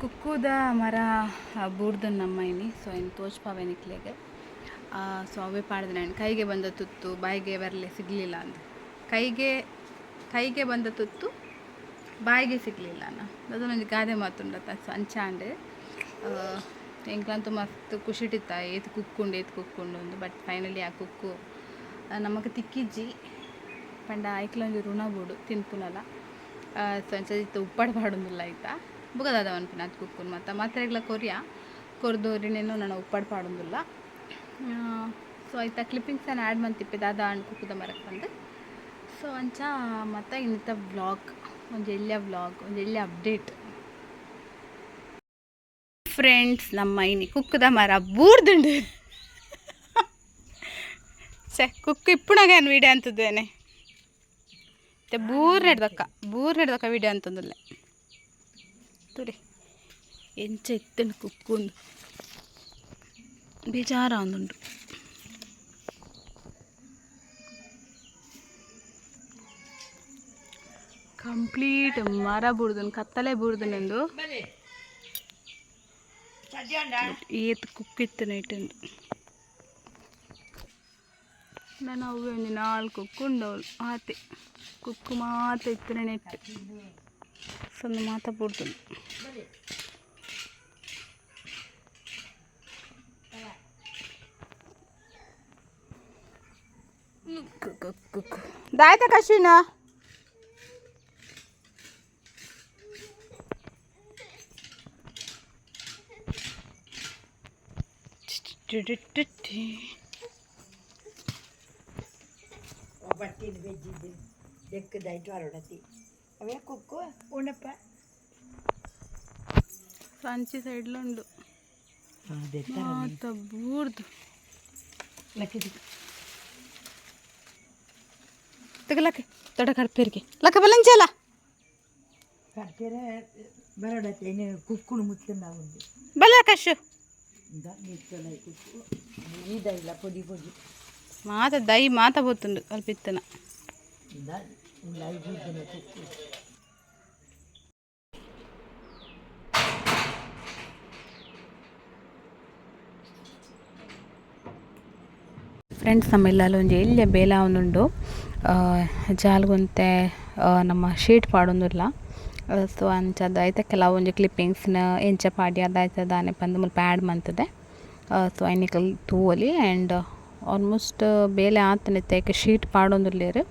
ಕುಕ್ಕುದ ಮರ ಬೂರ್ದು ನಮ್ಮ ಇನಿ ಸೊ ಇನ್ನು ತೋಚ್ಪಾವೆ ನಿಕ್ಲೆಗೆ ಸೊ ಅವೇ ಪಾಡ್ದೆ ನಾನು ಕೈಗೆ ಬಂದ ತುತ್ತು ಬಾಯಿಗೆ ಬರಲೆ ಸಿಗಲಿಲ್ಲ ಅಂತ ಕೈಗೆ ಬಂದ ತುತ್ತು ಬಾಯಿಗೆ ಸಿಗಲಿಲ್ಲ ಅದೊಂದು ಗಾದೆ ಮಾತುಂಡತ್ತ ಸೊ ಅಂಚಾಂಡೆ ಎಂಕ್ಲಂತೂ ಮಸ್ತ್ ಖುಷಿಟಿತ್ತ ಏತ್ ಕುಕ್ಕೊಂಡು ಒಂದು ಬಟ್ ಫೈನಲಿ ಆ ಕುಕ್ಕು ನಮಗೆ ತಿಕ್ಕಿಜ್ಜಿ ಪಂಡ ಐಕ್ಲೊಂದು ಋಣ ಬೋಡು ತಿನ್ಪುನಲ್ಲ ಸೊ ಅಂಚದಿತ್ತು ಉಪ್ಪಾಡು ಪಾಡೊಂದಿಲ್ಲ ಆಯ್ತಾ ಬುಗದಾದ ಅನ್ಪಿನ ಅದು ಕುಕ್ಕುನ್ ಮಾತ್ರೆಗ್ಲ ಕೊರ್ದೋರಿನೇನು ನಾನು ಉಪ್ಪಾಡು ಪಾಡೊಂದಿಲ್ಲ ಸೊ ಆಯ್ತಾ ಕ್ಲಿಪ್ಪಿಂಗ್ಸನ್ನು ಆ್ಯಡ್ ಮಂತಿಪ್ಪೆ ದಾದ ಹಣ್ಣು ಕುಕ್ಕುದ ಮರಕ್ಕೆ ಬಂದು ಸೊ ಅಂಚ ಮತ್ತು ಇನ್ನಿತ ವ್ಲಾಗ್ ಒಂದು ಎಳ್ಳೆ ಅಪ್ಡೇಟ್ ಫ್ರೆಂಡ್ಸ್ ನಮ್ಮ ಇನಿ ಕುಕ್ಕುದ ಮರ ಬೂರ್ದುಂಡು ಕುಕ್ಕು ಇಪ್ಪುನಾಗ ಏನು ವೀಡಿಯೋ ಅಂತದ್ದೇನೆ ಮತ್ತೆ ಬೂರ್ ನೆಡ್ದಕ್ಕ ವೀಡಿಯೋ ಅಂತಂದಿಲ್ಲ ತುರಿ ಎಂಚ ಇತ್ತನು ಕುಕ್ಕೊಂದು ಬೇಜಾರ ಒಂದುಂಡು ಕಂಪ್ಲೀಟ್ ಮರ ಬೂರ್ದನ್ ಕತ್ತಲೆ ಬೂರ್ದನೆಂದು ಏತ್ ಕುಕ್ಕಿತ್ತು ನೈಟಂದು ನಾನು ಅವೇ ಒಂದು 4 ಕುಕ್ಕೊಂಡವಳು ಆತೆ ಕುಕ್ಕು ಮಾತ ಇತ್ತು ನೆಟ್ಟು ಸೊಂದು ಮಾತ ಬೂರ್ದು ದಾಯ್ತ ಕಶಿನ ಬಟ್ಟಿನ ಬೆಜ್ಜಿದ್ದು ಬೆಕ್ಕದಾಯ್ತು ಹೊರಡತಿ ಅವೇ ಕುಕ್ಕು ಉಣ್ಣಪ್ಪ ಸಂಚಿ ಸೈಡ್ಲ ಉಂಡು ಮಾತ ಬೂರ್ದು ಲಕ್ಕೆ ದೊಡ್ಡ ಕರ್ಪೇರಿಗೆ ಲಕ್ಕ ಬಲಂಚಲ್ಲ ಕರ್ಪೇರೆ ಬರಡತಿ ಇನ್ನು ಕುಕ್ಕುನು ಮುಚ್ಚಂದ ಉಂಡು ಬಲ ಕಶು ಕುಕ್ಕು ಇದಲ್ಲ ಪೊದಿ ಮಾತ ದೈ ಮಾತ ಬೊತ್ತುಂಡು ಕಲ್ಪಿತ್ತನ ಫ್ರೆಂಡ್ಸ್ ನಮ್ಮೆಲ್ಲ ಒಂದು ಎಳ್ಳೆ ಬೇಲ ಒಂದುಂಡು ಜಾಲ್ಗುಂತೆ ನಮ್ಮ ಶೀಟ್ ಪಾಡೊಂದಿಲ್ಲ ಸೊ ಅಂಚದ ಆಯ್ತಾ ಕೆಲವೊಂದು ಕ್ಲಿಪ್ಪಿಂಗ್ಸ್ನ ಎಂಚ ಪಾಡಿ ಅದಾಯ್ತದ ದಾನೆ ಬಂದು ಮುಲ್ಪ ಆ್ಯಡ್ ಮಂತದೆ ಸೊ ಐನಿಕಲ್ ತೂವಲಿ ಆ್ಯಂಡ್ ಆಲ್ಮೋಸ್ಟ್ ಬೇಲೆ ಆತನಿತ್ತೆ ಶೀಟ್ ಪಾಡೊಂದುಲ್ಲೇರು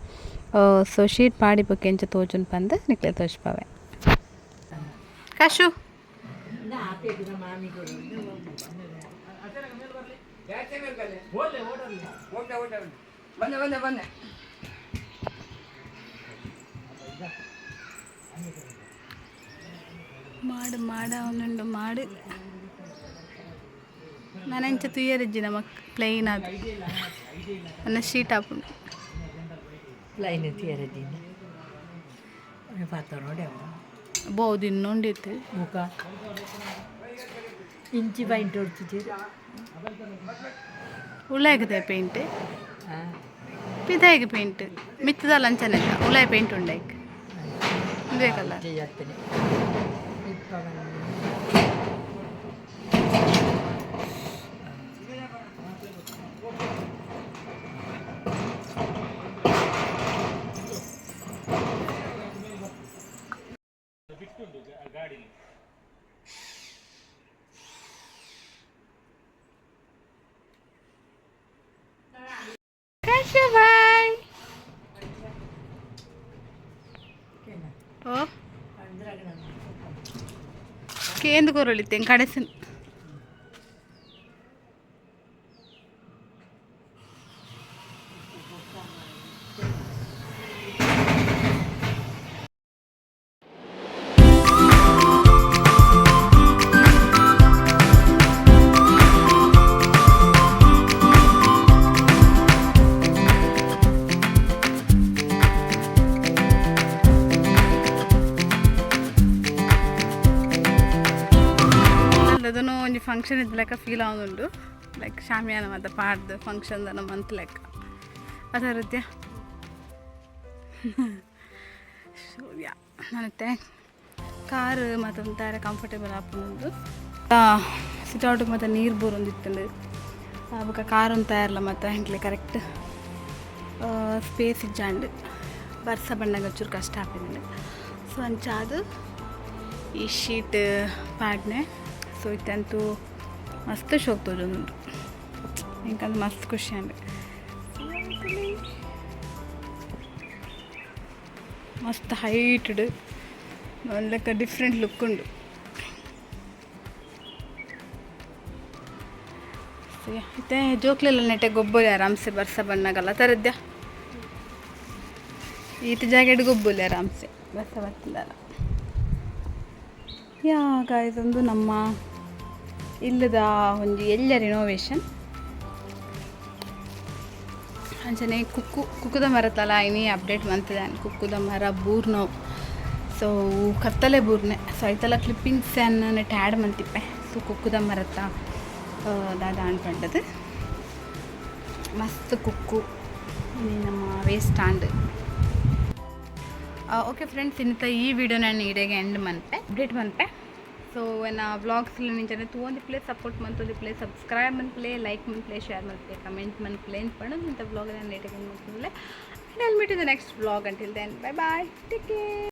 ಸೊ ಶೀಟ್ ಪಾಡಿ ಬಗ್ಗೆ ಎಂಚ ತೋಜುನ್ ಬಂದು ನಿಕ್ಲೆ ತೋಚ್ಪಾವೆ ಕಶು ಮಾಡ ಒಂದುಂಡು ಮಾಡಿ ನಾನು ಎಂಚ ತುಯ್ಯರಿಜ್ಜಿ ನಮಕ್ ಪ್ಲೈನ್ ಅದು ನನ್ನ ಶೀಟ್ ಹಾಪುಂಡು ಲೈನ್ ತೀರದಿನ ಪಾತ್ರ ನೋಡಿ ಬಹುದು ಇನ್ನೊಂಡಿತ್ತು ಮುಖ ಇಂಚಿ ಪೈಂಟ್ ಹೊಡ್ತಿದ್ದೀರಿ ಉಳ್ಳಾಗಿದೆ ಪೇಂಟ್ ಪಿದಾಯಿಗೆ ಪೇಂಟ್ ಮಿತ್ತದ ಲಂಚನ ಉಳ್ಳಾಯ ಪೇಂಟ್ ಉಂಡಾಯ್ಕೆ ಬೇಕಲ್ಲ भाई ओ केंद कोरलिते कड़सन ಅದನ್ನು ಒಂದು ಫಂಕ್ಷನ್ ಇದ್ದ ಲೆಕ್ಕ ಫೀಲ್ ಆಗೋದುಂಟು ಲೈಕ್ ಶಾಮಿಯಾನ ಮತ್ತು ಪಾಡ್ದು ಫಂಕ್ಷನ್ದನ ಮಂತ್ ಲೆಕ್ಕ ಅದೇ ರೀತಿಯ ಸೊ ಯಾ ನನಗೆ ಕಾರ್ ಮತ್ತು ಒಂಥರ ಕಂಫರ್ಟೇಬಲ್ ಆಪುಂಡು ಸಿಟೌಟ್ಗೆ ಮತ್ತು ನೀರು ಬೋರೊಂದಿತ್ತಂಡು ಬೊಕ ಕಾರ್ ಒಂದು ತಯಾರಲ್ಲ ಮತ್ತು ಹೆಂಕ್ಲೆ ಕರೆಕ್ಟ್ ಸ್ಪೇಸ್ ಇಜ್ಜಾಂಡು ಬರ್ಸ ಬಣ್ಣಗೆ ಒಂಚೂರು ಕಷ್ಟ ಆಪಿಂಡು ಸೊ ಅಂಚಾದು ಈ ಶೀಟ್ ಪಾಡ್ನೆ ಸೊ ಇತ್ತಂತೂ ಮಸ್ತ್ ಶೋಕ್ ತೋಜೊಂದುಂಡು ಇಂಕಂದು ಮಸ್ತ್ ಖುಷಿ ಅಂಡು ಮಸ್ತ್ ಹೈಟ್ಡ್ ಒಂದು ಲೆಕ್ಕ ಡಿಫ್ರೆಂಟ್ ಲುಕ್ ಉಂಡು ಮತ್ತೆ ಜೋಕ್ಲೆಲ್ಲ ನೆಟ್ಟೆ ಗೊಬ್ಬೊಲಿ ಆರಾಮ್ಸೆ ಬರ್ಸ ಬಣ್ಣಗಲ್ಲ ತರದ್ಯಾ ಈತ ಜಾಕೆಟ್ ಗೊಬ್ಬೊಲಿ ಆರಾಮ್ಸೆ ಬರ್ಸ ಬರ್ತಿದ್ದಲ್ಲ ಇದೊಂದು ನಮ್ಮ ಇಲ್ಲದ ಒಂದು ಎಲ್ಲ ರಿನೋವೇಷನ್ ಅಂಚನೆ ಕುಕ್ಕುದ ಮರತಲ್ಲ ಇನ್ನೇ ಅಪ್ಡೇಟ್ ಬಂತದೆ ಕುಕ್ಕುದ ಮರ ಬೂರ್ನವು ಸೊ ಕತ್ತಲೆ ಬೂರ್ನೆ ಸೊ ಐತಲ್ಲ ಕ್ಲಿಪ್ಪಿಂಗ್ಸ್ ನೆಟ್ಟು ಆ್ಯಡ್ ಮಂತಿಪ್ಪೆ ಸೊ ಕುಕ್ಕುದ ಮರತ ದಾದ ಅನ್ಪಂಡದು ಮಸ್ತ್ ಕುಕ್ಕು ನಮ್ಮ ವೇಸ್ಟ್ ಸ್ಟ್ಯಾಂಡ್ ಓಕೆ ಫ್ರೆಂಡ್ಸ್ ಇನ್ನಿತ ಈ ವಿಡಿಯೋ ನಾನು ಇಡೆಗೆ ಎಂಡ್ ಮನ್ಪೆ ಅಪ್ಡೇಟ್ ಮನ್ಪೆ ಸೊ ಏನ ವ್ಲಾಗ್ಸ್ಲಿ ನಿಂಚನೆ ತೂಂದು ಪ್ಲೇ ಸಪೋರ್ಟ್ ಮಂತೊಂದು ಪ್ಲೇ ಸಬ್ಸ್ಕ್ರೈಬ್ ಮನ್ಪ್ಲೇ ಲೈಕ್ ಮನ್ಪ್ಲೇ ಶೇರ್ ಮನ್ಪ್ಲೇ ಕಮೆಂಟ್ ಮನ್ಪ್ಲೇ ಅನ್ಪಣ್ಣು ಇಂಥ ವ್ಲಾಗ್ ನಾನು ಇಡೆಗೆ ಮನ್ಪಲೆ I will meet in the next vlog until then bye bye take care.